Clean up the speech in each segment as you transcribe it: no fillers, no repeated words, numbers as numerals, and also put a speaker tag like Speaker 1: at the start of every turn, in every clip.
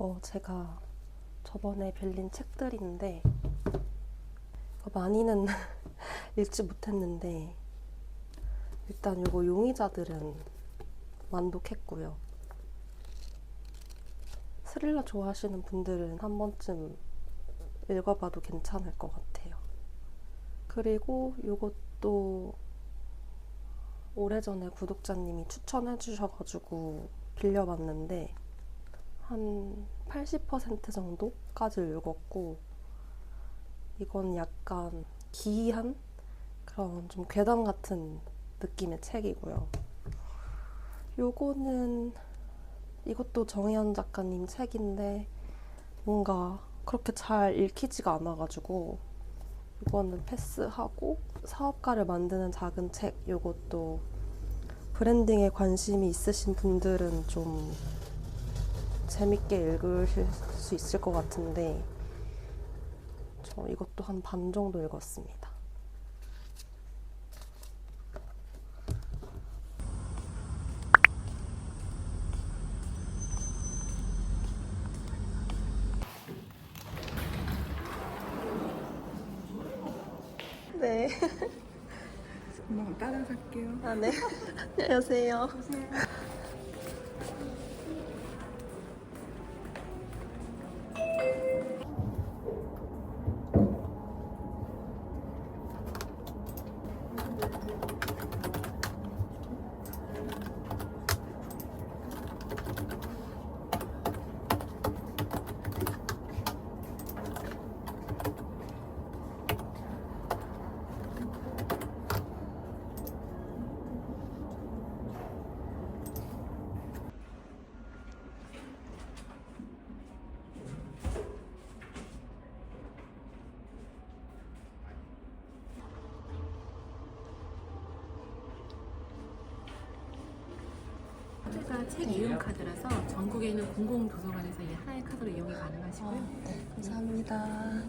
Speaker 1: 이거 제가 저번에 빌린 책들인데 이거 많이는 읽지 못했는데 일단 이거 용의자들은 만독했고요. 스릴러 좋아하시는 분들은 한 번쯤 읽어봐도 괜찮을 것 같아요. 그리고 이것도 오래전에 구독자님이 추천해 주셔가지고 빌려봤는데 한 80% 정도까지 읽었고, 이건 약간 기이한 그런 좀 괴담 같은 느낌의 책이고요. 이것도 정혜연 작가님 책인데 뭔가 그렇게 잘 읽히지가 않아가지고 이거는 패스하고, 사업가를 만드는 작은 책, 이것도 브랜딩에 관심이 있으신 분들은 좀 재밌게 읽으실 수 있을 것 같은데 저 이것도 한 반 정도 읽었습니다. 네.
Speaker 2: 엄마가 따라갈게요.
Speaker 1: 아, 네. 안녕하세요.
Speaker 3: 카드가 책 이용 카드라서 전국에 있는 공공도서관에서 이 하나의 카드로 이용이 가능하시고요.
Speaker 1: 네, 감사합니다.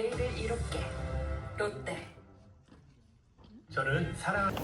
Speaker 4: 내일을 이롭게 롯데.
Speaker 5: 저는 사랑.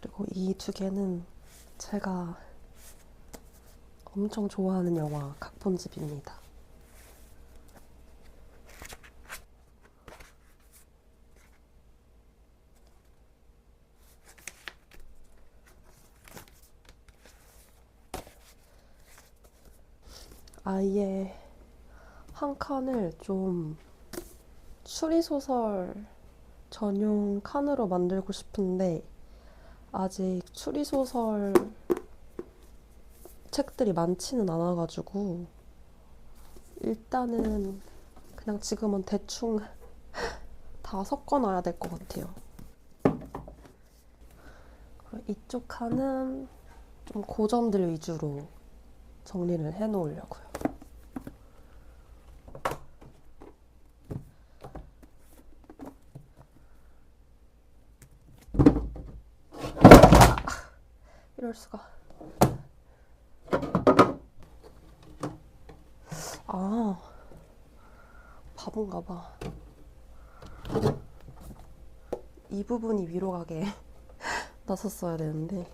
Speaker 1: 그리고 이 두 개는 제가 엄청 좋아하는 영화 각본집입니다. 아예 한 칸을 좀 추리소설 전용 칸으로 만들고 싶은데 아직 추리소설 책들이 많지는 않아가지고 일단은 그냥 지금은 대충 다 섞어놔야 될 것 같아요. 그리고 이쪽 칸은 좀 고전들 위주로 정리를 해놓으려고요. 이럴 수가. 아, 바본가 봐. 이 부분이 위로 가게 놨었어야 되는데.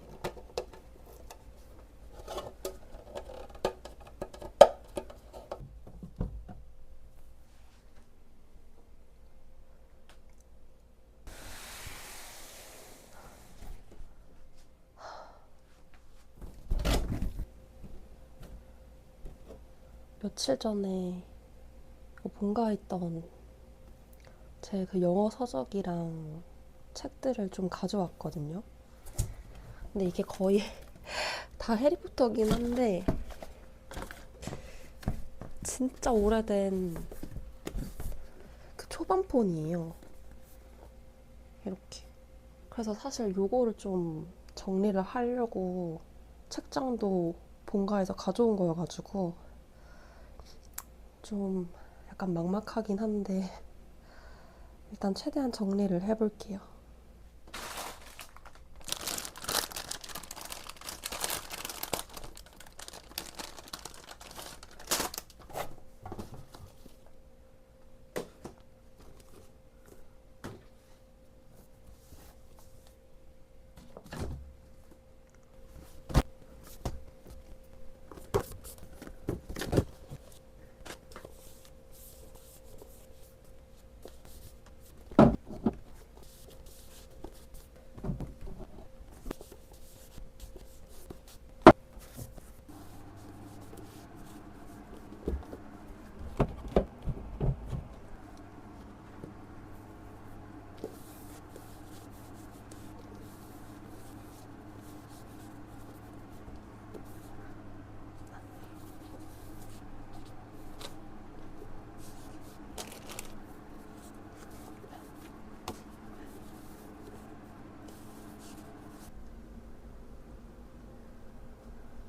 Speaker 1: 며칠 전에 본가에 있던 제 그 영어 서적이랑 책들을 좀 가져왔거든요. 근데 이게 거의 다 해리포터긴 한데 진짜 오래된 그 초반폰이에요. 이렇게. 그래서 사실 요거를 좀 정리를 하려고 책장도 본가에서 가져온 거여가지고 좀 약간 막막하긴 한데 일단 최대한 정리를 해볼게요.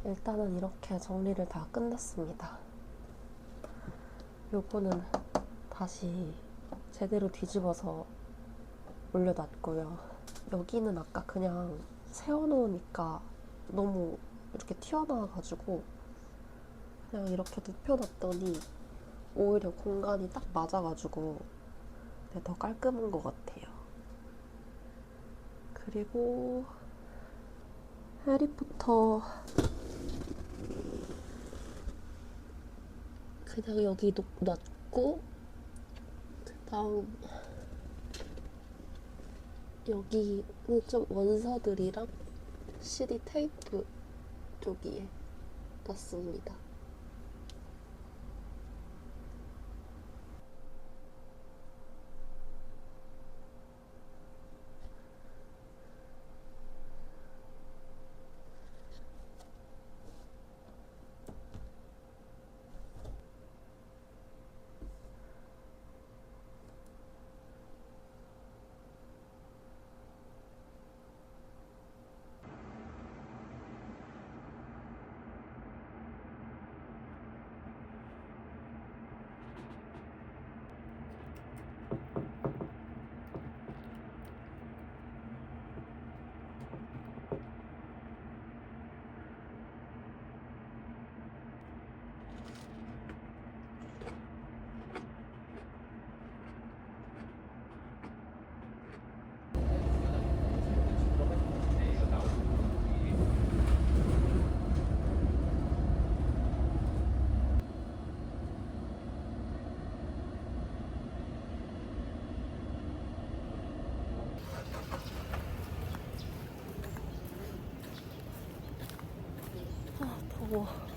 Speaker 1: 일단은 이렇게 정리를 다 끝냈습니다. 요거는 다시 제대로 뒤집어서 올려놨고요. 여기는 아까 그냥 세워놓으니까 너무 이렇게 튀어나와가지고 그냥 이렇게 눕혀놨더니 오히려 공간이 딱 맞아가지고 더 깔끔한 것 같아요. 그리고 해리포터 그냥 여기 놨고 그다음 여기는 좀 원서들이랑 CD 테이프 여기에 놨습니다. 더워.